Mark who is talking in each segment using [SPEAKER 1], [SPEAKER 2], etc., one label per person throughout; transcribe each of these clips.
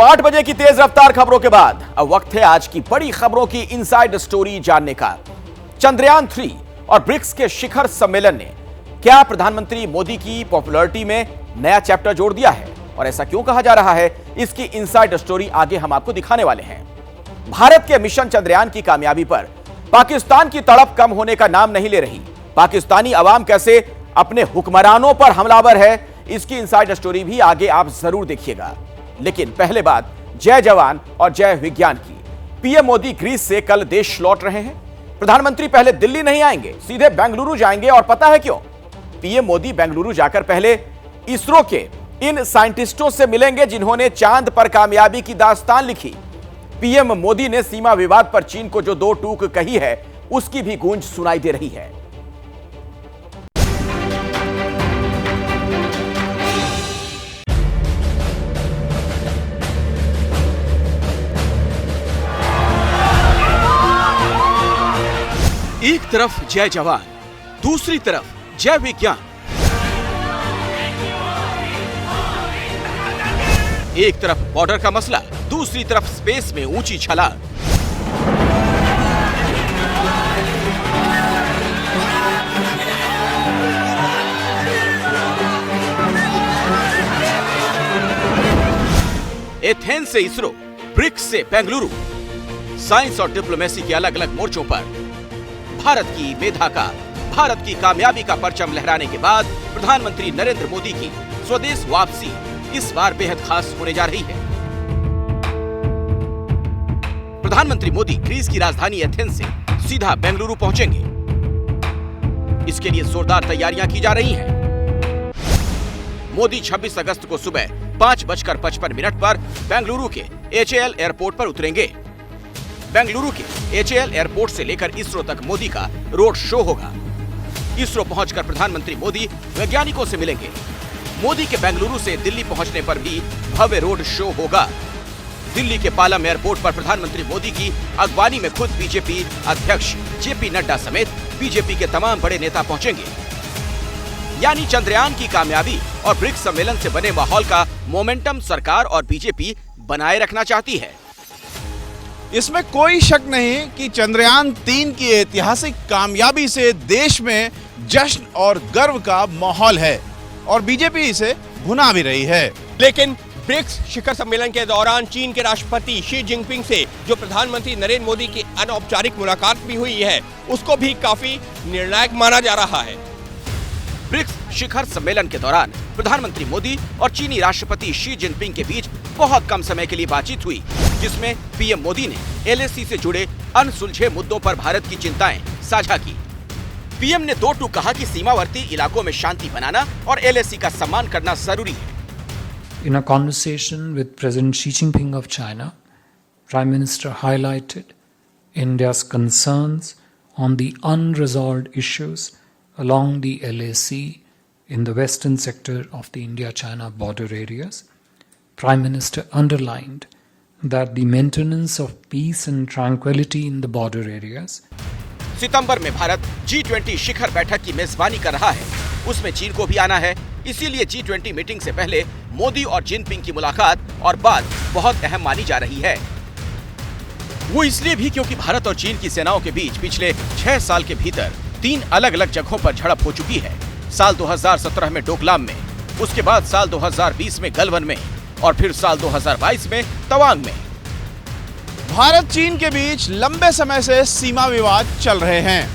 [SPEAKER 1] 8 बजे की तेज रफ्तार खबरों के बाद अब वक्त है आज की बड़ी खबरों की इनसाइड स्टोरी जानने का। चंद्रयान 3 और ब्रिक्स के शिखर सम्मेलन ने क्या प्रधानमंत्री मोदी की पॉपुलैरिटी में नया चैप्टर जोड़ दिया है और ऐसा क्यों कहा जा रहा है, इसकी इनसाइड स्टोरी आगे हम आपको दिखाने वाले हैं। भारत के मिशन चंद्रयान की कामयाबी पर पाकिस्तान की तड़प कम होने का नाम नहीं ले रही। पाकिस्तानी अवाम कैसे अपने हुक्मरानों पर हमलावर है, इसकी इनसाइड स्टोरी भी आगे आप जरूर देखिएगा। लेकिन पहले बात जय जवान और जय विज्ञान की। पीएम मोदी ग्रीस से कल देश लौट रहे हैं। प्रधानमंत्री पहले दिल्ली नहीं आएंगे, सीधे बेंगलुरु जाएंगे और पता है क्यों? पीएम मोदी बेंगलुरु जाकर पहले इसरो के इन साइंटिस्टों से मिलेंगे जिन्होंने चांद पर कामयाबी की दास्तान लिखी। पीएम मोदी ने सीमा विवाद पर चीन को जो दो टूक कही है, उसकी भी गूंज सुनाई दे रही है। एक तरफ जय जवान, दूसरी तरफ जय विज्ञान। एक तरफ बॉर्डर का मसला, दूसरी तरफ स्पेस में ऊंची छलांग। एथेंस से इसरो, ब्रिक्स से बेंगलुरु। साइंस और डिप्लोमेसी के अलग अलग मोर्चों पर भारत की मेधा का, भारत की कामयाबी का परचम लहराने के बाद प्रधानमंत्री नरेंद्र मोदी की स्वदेश वापसी इस बार बेहद खास होने जा रही है। प्रधानमंत्री मोदी ग्रीस की राजधानी एथेंस से सीधा बेंगलुरु पहुंचेंगे। इसके लिए जोरदार तैयारियां की जा रही हैं। मोदी 26 अगस्त को सुबह 5:55 पर बेंगलुरु के एचएएल एयरपोर्ट पर उतरेंगे। बेंगलुरु के एचएएल एयरपोर्ट से लेकर इसरो तक मोदी का रोड शो होगा। इसरो पहुंचकर प्रधानमंत्री मोदी वैज्ञानिकों से मिलेंगे। मोदी के बेंगलुरु से दिल्ली पहुंचने पर भी भव्य रोड शो होगा। दिल्ली के पालम एयरपोर्ट पर प्रधानमंत्री मोदी की अगवानी में खुद बीजेपी अध्यक्ष जेपी नड्डा समेत बीजेपी के तमाम बड़े नेता पहुंचेंगे। यानी चंद्रयान की कामयाबी और ब्रिक्स सम्मेलन से बने माहौल का मोमेंटम सरकार और बीजेपी बनाए रखना चाहती है।
[SPEAKER 2] इसमें कोई शक नहीं कि चंद्रयान 3 की ऐतिहासिक कामयाबी से देश में जश्न और गर्व का माहौल है और बीजेपी इसे भुना भी रही है।
[SPEAKER 3] लेकिन ब्रिक्स शिखर सम्मेलन के दौरान चीन के राष्ट्रपति शी जिनपिंग से जो प्रधानमंत्री नरेंद्र मोदी की अनौपचारिक मुलाकात भी हुई है, उसको भी काफी निर्णायक माना जा रहा है।
[SPEAKER 1] ब्रिक्स शिखर सम्मेलन के दौरान प्रधानमंत्री मोदी और चीनी राष्ट्रपति शी जिनपिंग के बीच बहुत कम समय के लिए बातचीत हुई, जिसमें पीएम मोदी ने एलएसी से जुड़े अनसुलझे मुद्दों पर भारत की चिंताएं साझा की। पीएम ने दो टूक कहा कि सीमावर्ती इलाकों में शांति बनाना और एलएसी का सम्मान करना जरूरी है।
[SPEAKER 4] In a conversation with President Xi Jinping of China, Prime Minister highlighted India's concerns on the unresolved issues along the LAC in the western sector of the India-China border areas. Prime Minister underlined that the maintenance of peace and tranquility in the border areas.
[SPEAKER 1] सितंबर में Bharat G20 शिखर बैठक की मेजबानी कर रहा है। उसमें चीन को भी आना है, इसीलिए G20 मीटिंग से पहले मोदी और जिनपिंग की मुलाकात और बात बहुत अहम मानी जा रही है। वो इसलिए भी क्योंकि भारत और चीन की सेनाओं के बीच पिछले 6 साल के भीतर 3 अलग अलग जगहों पर झड़प हो चुकी है। साल 2017 में डोकलाम में, उसके बाद साल 2020 में गलवान में और फिर साल 2022 में तवांग में।
[SPEAKER 2] भारत चीन के बीच लंबे समय से सीमा विवाद चल रहे हैं,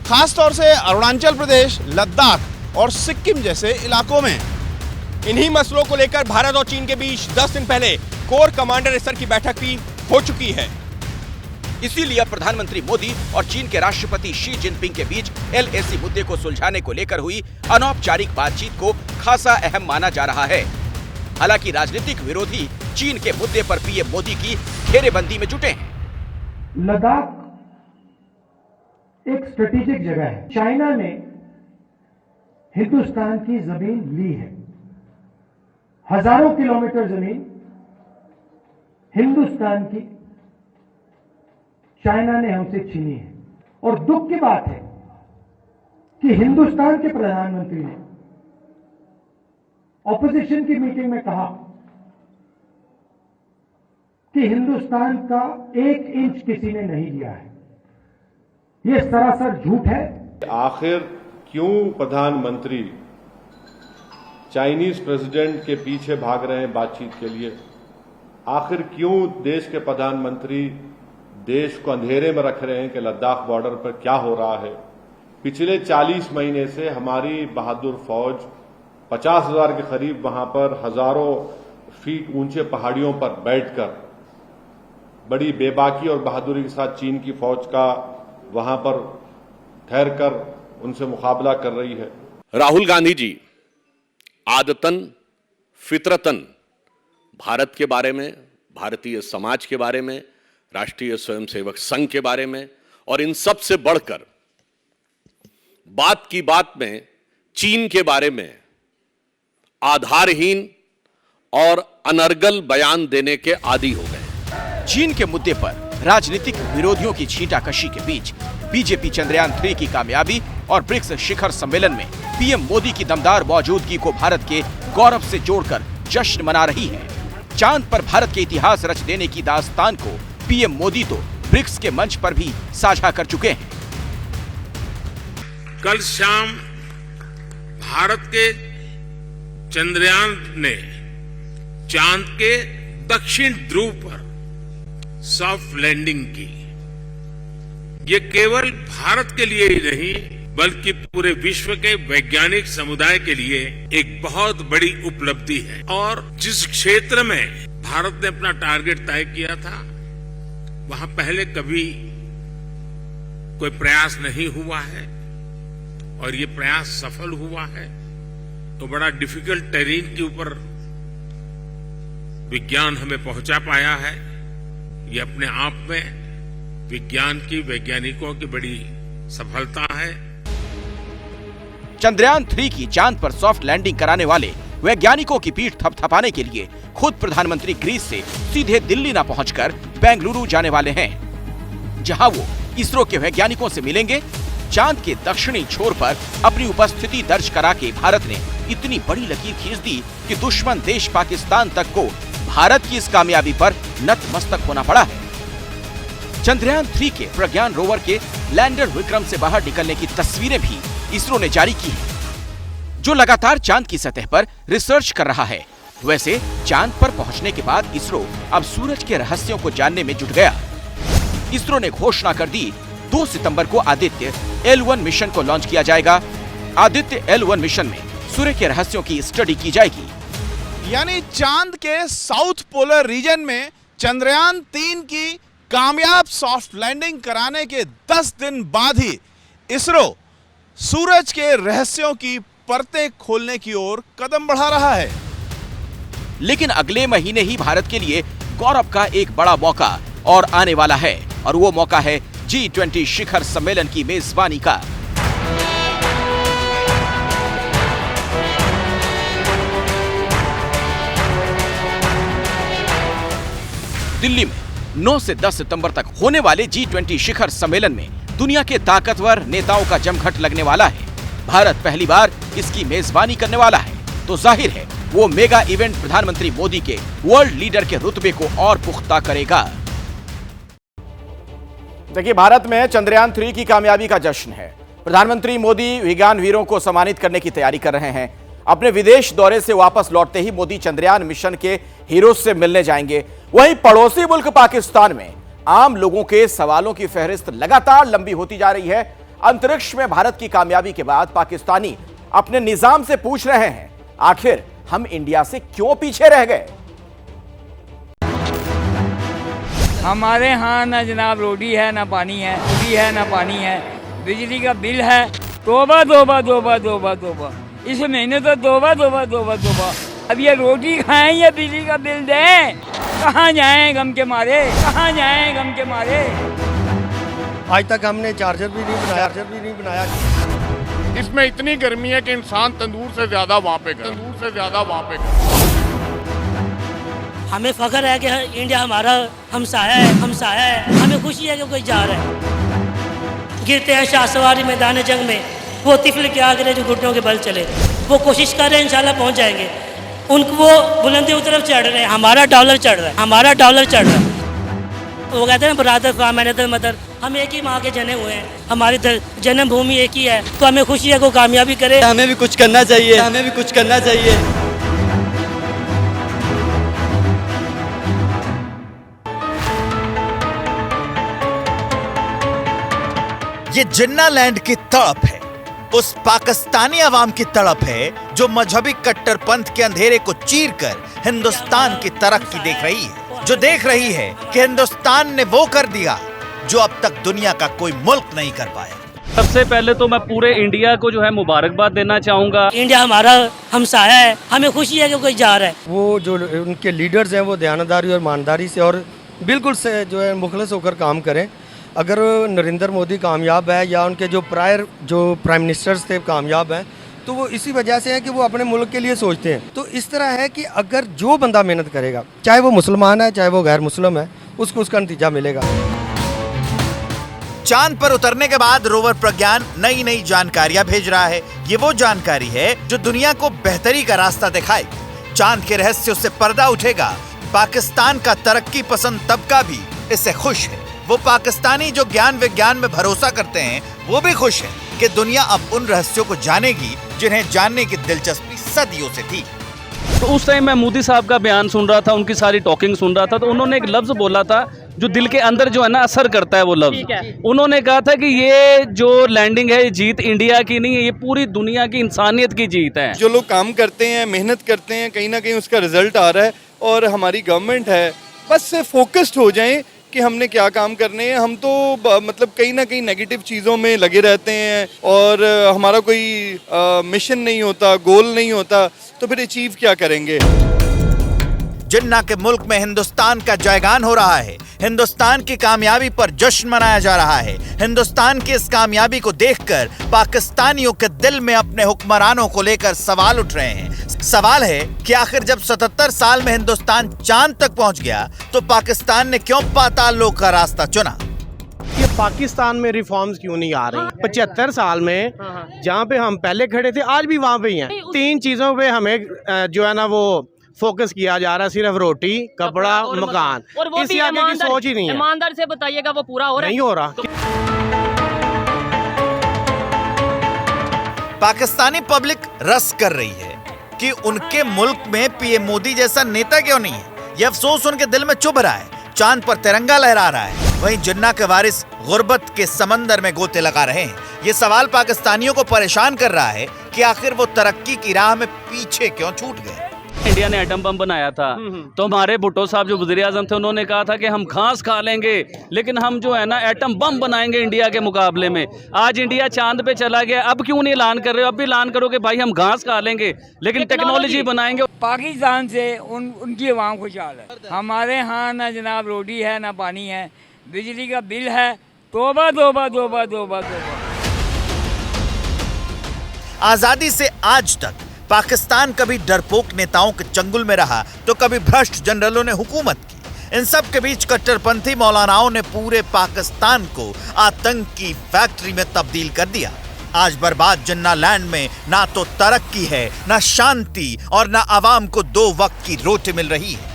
[SPEAKER 2] खासतौर से अरुणाचल प्रदेश, लद्दाख और सिक्किम जैसे इलाकों में।
[SPEAKER 3] इन्हीं मसलों को लेकर भारत और चीन के बीच 10 दिन पहले कोर कमांडर स्तर की बैठक भी हो चुकी है।
[SPEAKER 1] इसीलिए प्रधानमंत्री मोदी और चीन के राष्ट्रपति शी जिनपिंग के बीच एलएसी मुद्दे को सुलझाने को लेकर हुई अनौपचारिक बातचीत को खासा अहम माना जा रहा है। हालांकि राजनीतिक विरोधी चीन के मुद्दे पर पीएम मोदी की घेरेबंदी में जुटे हैं।
[SPEAKER 5] लद्दाख एक स्ट्रेटेजिक जगह है। चाइना ने हिंदुस्तान की जमीन ली है। हजारों किलोमीटर जमीन हिंदुस्तान की चाइना ने हमसे छीनी है। और दुख की बात है कि हिंदुस्तान के प्रधानमंत्री ने ऑपोजिशन की मीटिंग में कहा कि हिंदुस्तान का 1 इंच किसी ने नहीं लिया है। ये सरासर झूठ है।
[SPEAKER 6] आखिर क्यों प्रधानमंत्री चाइनीज प्रेसिडेंट के पीछे भाग रहे हैं बातचीत के लिए? आखिर क्यों देश के प्रधानमंत्री देश को अंधेरे में रख रहे हैं कि लद्दाख बॉर्डर पर क्या हो रहा है? पिछले 40 महीने से हमारी बहादुर फौज 50,000 के करीब वहां पर हजारों फीट ऊंचे पहाड़ियों पर बैठकर बड़ी बेबाकी और बहादुरी के साथ चीन की फौज का वहां पर ठहरकर उनसे मुकाबला कर रही है।
[SPEAKER 7] राहुल गांधी जी आदतन फितरतन भारत के बारे में, भारतीय समाज के बारे में, राष्ट्रीय स्वयंसेवक संघ के बारे में और इन सब से बढ़कर बात की बात में चीन के बारे में आधारहीन और अनर्गल बयान देने के आदी हो गए।
[SPEAKER 1] चीन के मुद्दे पर राजनीतिक विरोधियों की छींटाकशी के बीच बीजेपी चंद्रयान 3 की कामयाबी और ब्रिक्स शिखर सम्मेलन में पीएम मोदी की दमदार मौजूदगी को भारत के गौरव से जोड़कर जश्न मना रही है। चांद पर भारत के इतिहास रच देने की दास्तान को पीएम मोदी तो ब्रिक्स के मंच पर भी साझा कर चुके हैं।
[SPEAKER 8] कल शाम भारत के चंद्रयान ने चांद के दक्षिण ध्रुव पर सॉफ्ट लैंडिंग की। ये केवल भारत के लिए ही नहीं बल्कि पूरे विश्व के वैज्ञानिक समुदाय के लिए एक बहुत बड़ी उपलब्धि है। और जिस क्षेत्र में भारत ने अपना टारगेट तय किया था वहां पहले कभी कोई प्रयास नहीं हुआ है और ये प्रयास सफल हुआ है। तो बड़ा डिफिकल्ट टेरेन के ऊपर विज्ञान हमें पहुंचा पाया है। ये अपने आप में विज्ञान की, वैज्ञानिकों की बड़ी सफलता है।
[SPEAKER 1] चंद्रयान 3 की चांद पर सॉफ्ट लैंडिंग कराने वाले वैज्ञानिकों की पीठ थपथपाने के लिए खुद प्रधानमंत्री ग्रीस से सीधे दिल्ली न पहुंचकर बेंगलुरु जाने वाले हैं, जहां वो इसरो के वैज्ञानिकों से मिलेंगे। चांद के दक्षिणी छोर पर अपनी उपस्थिति दर्ज करा के भारत ने इतनी बड़ी लकीर खींच दी कि दुश्मन देश पाकिस्तान तक को भारत की इस कामयाबी पर नतमस्तक होना पड़ा है। चंद्रयान 3 के प्रज्ञान रोवर के लैंडर विक्रम से बाहर निकलने की तस्वीरें भी इसरो ने जारी की हैं, जो लगातार चांद की सतह पर रिसर्च कर रहा है। वैसे चांद पर पहुंचने के बाद इसरो अब सूरज के रहस्यों को जानने में जुट गया। इसरो ने घोषणा कर दी 2 सितंबर को आदित्य L1 मिशन को लॉन्च किया जाएगा। आदित्य L1 मिशन में सूर्य के रहस्यों की स्टडी की जाएगी।
[SPEAKER 2] यानी चांद के साउथ पोलर रीजन में चंद्रयान 3 की कामयाब सॉफ्ट लैंडिंग कराने के 10 दिन बाद ही इसरो सूरज के रहस्यों की परतें खोलने की ओर कदम बढ़ा रहा है।
[SPEAKER 1] लेकिन अगले महीने ही भारत के लिए गौरव का एक बड़ा मौका और आने वाला है, और वो मौका है G20 शिखर सम्मेलन की मेजबानी का। दिल्ली में 9 से 10 सितंबर तक होने वाले G20 शिखर सम्मेलन में दुनिया के ताकतवर नेताओं का जमघट लगने वाला है। भारत पहली बार इसकी मेजबानी करने वाला है, तो जाहिर है वो मेगा इवेंट प्रधानमंत्री मोदी के वर्ल्ड लीडर के रुतबे को और पुख्ता करेगा। देखिए, भारत में चंद्रयान 3 की कामयाबी का जश्न है। प्रधानमंत्री मोदी विज्ञान वीरों को सम्मानित करने की तैयारी कर रहे हैं। अपने विदेश दौरे से वापस लौटते ही मोदी चंद्रयान मिशन के हीरोज से मिलने जाएंगे। वहीं पड़ोसी मुल्क पाकिस्तान में आम लोगों के सवालों की फहरिस्त लगातार लंबी होती जा रही है। अंतरिक्ष में भारत की कामयाबी के बाद पाकिस्तानी अपने निजाम से पूछ रहे हैं, आखिर हम इंडिया से क्यों पीछे रह गए?
[SPEAKER 9] हमारे यहाँ ना जनाब रोटी है, ना पानी है, रोटी है ना पानी है, बिजली का बिल है, तोबा तोबा तोबा तोबा तोबा, इस महीने तो तोबा तोबा तोबा तोबा। अब ये रोटी खाएं या बिजली का बिल दें, कहाँ जाएं गम के मारे, कहाँ जाएं गम के मारे।
[SPEAKER 10] आज तक हमने चार्जर भी नहीं बनाया।
[SPEAKER 8] इसमें इतनी गर्मी है कि इंसान तंदूर से ज्यादा वहाँ पे
[SPEAKER 11] हमें फख्र है कि इंडिया हमारा हमसाया है। हमें खुशी है कि कोई जा रहा है। गिरते हैं शाहसवारी मैदान जंग में, वो तिफल के आगे जो घुटनों के बल चले, वो कोशिश कर रहे हैं, इंशाल्लाह पहुंच जाएंगे। उनको वो बुलंदियों की तरफ चढ़ रहे हैं, हमारा डॉलर चढ़ रहा है, हमारा डॉलर चढ़ रहा है। वो कहते हैं ब्रादर फ्रॉम अनदर मदर, हम एक ही माँ के जने हुए हैं, हमारी जन्मभूमि एक ही है, तो हमें खुशी है को कामयाबी करे।
[SPEAKER 12] हमें भी कुछ करना चाहिए, हमें भी कुछ करना चाहिए।
[SPEAKER 13] ये जिन्ना लैंड की तड़प है, उस पाकिस्तानी अवाम की तड़प है जो मजहबी कट्टरपंथ के अंधेरे को चीरकर हिंदुस्तान की तरक्की देख रही है, जो देख रही है कि हिंदुस्तान ने वो कर दिया जो अब तक दुनिया का कोई मुल्क नहीं कर पाया।
[SPEAKER 12] सबसे पहले तो मैं पूरे इंडिया को जो है मुबारकबाद देना चाहूँगा।
[SPEAKER 11] इंडिया हमारा हमसाया है, हमें खुशी है कि कोई जा रहा है।
[SPEAKER 10] वो जो उनके लीडर्स हैं वो दयानतदारी और ईमानदारी से और बिल्कुल से जो है मुखलिस होकर काम करें। अगर नरेंद्र मोदी कामयाब है या उनके जो प्रायर जो प्राइम मिनिस्टर्स थे कामयाब हैं, तो वो इसी वजह से है कि वो अपने मुल्क के लिए सोचते हैं। तो इस तरह है कि अगर जो बंदा मेहनत करेगा, चाहे वो मुसलमान है चाहे वो गैर मुस्लिम है, उसको उसका नतीजा मिलेगा।
[SPEAKER 13] चांद पर उतरने के बाद रोवर प्रज्ञान नई नई जानकारियां भेज रहा है। ये वो जानकारी है जो दुनिया को बेहतरी का रास्ता दिखाएगी। चांद के रहस्यों से पर्दा उठेगा। पाकिस्तान का तरक्की पसंद तबका भी इससे खुश है। वो पाकिस्तानी जो ज्ञान विज्ञान में भरोसा करते हैं वो भी खुश है कि दुनिया अब उन रहस्यों को जानेगी जिन्हें जानने की दिलचस्पी सदियों से थी।
[SPEAKER 12] तो उस टाइम मैं मोदी साहब का बयान सुन रहा था, उनकी सारी टॉकिंग सुन रहा था, तो उन्होंने एक लफ्ज़ बोला था जो दिल के अंदर जो है ना असर करता है। वो लफ्ज़ उन्होंने कहा था कि ये जो लैंडिंग है ये जीत इंडिया की नहीं है, ये पूरी दुनिया की इंसानियत की जीत है।
[SPEAKER 14] जो लोग काम करते हैं, मेहनत करते हैं, कहीं ना कहीं उसका रिजल्ट आ रहा है। और हमारी गवर्नमेंट है बस से फोकस्ड हो जाएं कि हमने क्या काम करने हैं। हम तो मतलब कहीं ना कहीं नेगेटिव चीज़ों में लगे रहते हैं और हमारा कोई मिशन नहीं होता, गोल नहीं होता, तो फिर अचीव क्या करेंगे।
[SPEAKER 13] जिन्ना के मुल्क में हिंदुस्तान का जयगान हो रहा है। हिंदुस्तान की कामयाबी पर जश्न मनाया जा रहा है। हिंदुस्तान की इस कामयाबी को देखकर पाकिस्तानियों के दिल में अपने हुक्मरानों को लेकर सवाल उठ रहे हैं। सवाल है कि आखिर जब 77 साल में हिंदुस्तान चांद तक पहुंच गया तो पाकिस्तान ने क्यों पाताल लोक का रास्ता चुना।
[SPEAKER 15] ये पाकिस्तान में रिफॉर्म्स क्यों नहीं आ रही? 75 साल में जहाँ पे हम पहले खड़े थे आज भी वहाँ पे ही हैं। 3 चीजों पे हमें जो है ना वो फोकस किया जा रहा है, सिर्फ रोटी, कपड़ा, मकान।
[SPEAKER 16] और वो
[SPEAKER 15] इससे आगे की सोच ही नहीं है।
[SPEAKER 16] ईमानदार से बताइएगा वो पूरा हो रहा है?
[SPEAKER 15] नहीं हो रहा।
[SPEAKER 13] पाकिस्तानी पब्लिक रस कर रही है कि उनके मुल्क में पीएम मोदी जैसा नेता क्यों नहीं है। यह अफसोस उनके दिल में चुभ रहा है। चांद पर तिरंगा लहरा रहा है, वहीं जिन्ना के वारिस गुर्बत के समंदर में गोते लगा रहे हैं। ये सवाल पाकिस्तानियों को परेशान कर रहा है कि आखिर वो तरक्की की राह में पीछे क्यों छूट गए।
[SPEAKER 12] इंडिया ने एटम बम बनाया था तो हमारे भुट्टो साहब जो वज़ीर आज़म थे उन्होंने कहा था कि हम घास खा लेंगे लेकिन हम जो है ना एटम बम बनाएंगे इंडिया के मुकाबले में। आज इंडिया चांद पे चला गया, अब क्यों नहीं ऐलान कर रहे हो? अब भी ऐलान करो कि भाई हम घास खा लेंगे लेकिन टेक्नोलॉजी बनाएंगे।
[SPEAKER 9] पाकिस्तान से उनकी आवाम खुशहाल है। हमारे यहाँ ना जनाब रोटी है ना पानी है, बिजली का बिल है, तौबा तौबा तौबा तौबा तौबा।
[SPEAKER 13] आजादी से आज तक पाकिस्तान कभी डरपोक नेताओं के चंगुल में रहा तो कभी भ्रष्ट जनरलों ने हुकूमत की। इन सब के बीच कट्टरपंथी मौलानाओं ने पूरे पाकिस्तान को आतंक की फैक्ट्री में तब्दील कर दिया। आज बर्बाद जिन्ना लैंड में ना तो तरक्की है, ना शांति और ना आवाम को 2 वक्त की रोटी मिल रही है।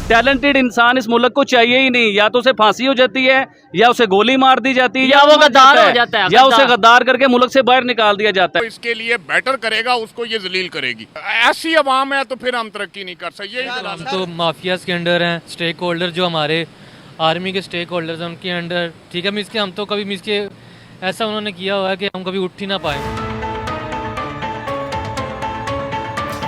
[SPEAKER 12] टैलेंटेड इंसान इस मुल्क को चाहिए ही नहीं। या तो उसे फांसी हो जाती है या उसे गोली मार दी जाती है
[SPEAKER 16] या वो गद्दार हो जाता है
[SPEAKER 12] या उसे गद्दार करके मुल्क से बाहर निकाल दिया जाता है।
[SPEAKER 8] इसके लिए बेटर करेगा उसको ये जलील करेगी। ऐसी अवाम है तो फिर हम तरक्की नहीं कर सकते।
[SPEAKER 17] हम तो माफियाज के अंडर हैं। स्टेक होल्डर जो हमारे आर्मी के स्टेक होल्डर्स हैं उनके अंडर, ठीक है मिस के हम तो कभी मिस के ऐसा उन्होंने किया हुआ है कि हम कभी उठ ही ना पाए।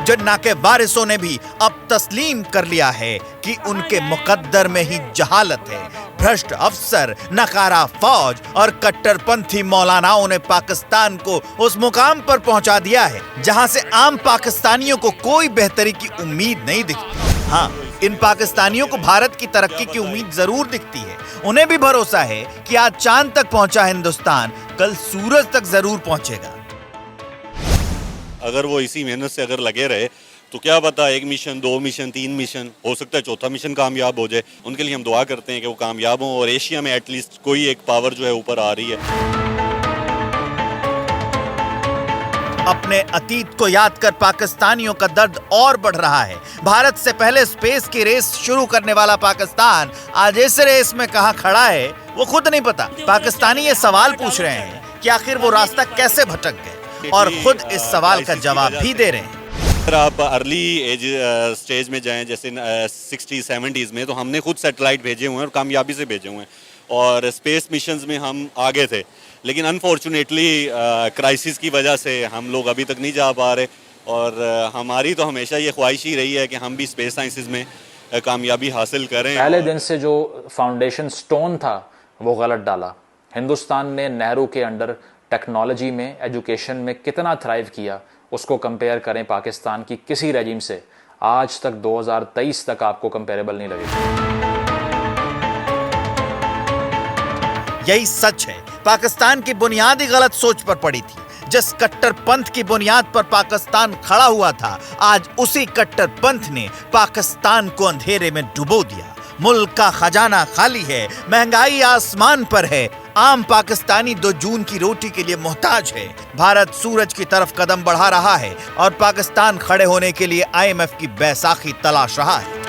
[SPEAKER 13] जिन्ना के वारिसों ने भी अब तस्लीम कर लिया है कि उनके मुकद्दर में ही जहालत है। भ्रष्ट अफसर, नकारा फौज और कट्टरपंथी मौलानाओं ने पाकिस्तान को उस मुकाम पर पहुंचा दिया है जहां से आम पाकिस्तानियों को कोई बेहतरी की उम्मीद नहीं दिखती। हाँ, इन पाकिस्तानियों को भारत की तरक्की की उम्मीद जरूर दिखती है। उन्हें भी भरोसा है कि आज चांद तक पहुंचा हिंदुस्तान कल सूरज तक जरूर पहुंचेगा।
[SPEAKER 18] अगर वो इसी मेहनत से अगर लगे रहे तो क्या पता 1 मिशन, 2 मिशन, 3 मिशन, हो सकता है 4था मिशन कामयाब हो जाए। उनके लिए हम दुआ करते हैं कि वो कामयाब हों और एशिया में एटलीस्ट कोई एक पावर जो है ऊपर आ रही है।
[SPEAKER 13] अपने अतीत को याद कर पाकिस्तानियों का दर्द और बढ़ रहा है। भारत से पहले स्पेस की रेस शुरू करने वाला पाकिस्तान आज इस रेस में कहां खड़ा है वो खुद नहीं पता। पाकिस्तानी ये सवाल पूछ रहे हैं कि आखिर वो रास्ता कैसे भटक गए, और खुद इस सवाल का जवाब भी दे रहे हैं।
[SPEAKER 18] अगर आप अर्ली एज स्टेज में जाएं, जैसे 60-70s में, तो हमने खुद सैटेलाइट भेजे हुए हैं और कामयाबी से भेजे हुए हैं, और स्पेस मिशंस में हम आगे थे। लेकिन अनफॉर्चुनेटली क्राइसिस की वजह से हम लोग अभी तक नहीं जा पा रहे, और हमारी तो हमेशा ये ख्वाहिश ही रही है कि हम भी स्पेस साइंसेस में कामयाबी हासिल करें।
[SPEAKER 19] पहले दिन से जो फाउंडेशन स्टोन था वो गलत डाला। हिंदुस्तान ने नेहरू के अंडर टेक्नोलॉजी में, एजुकेशन में कितना थ्राइव किया, उसको कंपेयर करें पाकिस्तान की किसी रेजिम से, आज तक 2023 तक आपको कंपेरेबल नहीं लगेगा।
[SPEAKER 13] यही सच है। पाकिस्तान की बुनियादी गलत सोच पर पड़ी थी। जिस कट्टरपंथ की बुनियाद पर पाकिस्तान खड़ा हुआ था, आज उसी कट्टरपंथ ने पाकिस्तान को अंधेरे में डुबो दिया। मुल्क का खजाना खाली है, महंगाई आसमान पर है, आम पाकिस्तानी 2 जून की रोटी के लिए मोहताज है। भारत सूरज की तरफ कदम बढ़ा रहा है और पाकिस्तान खड़े होने के लिए IMF की बैसाखी तलाश रहा है।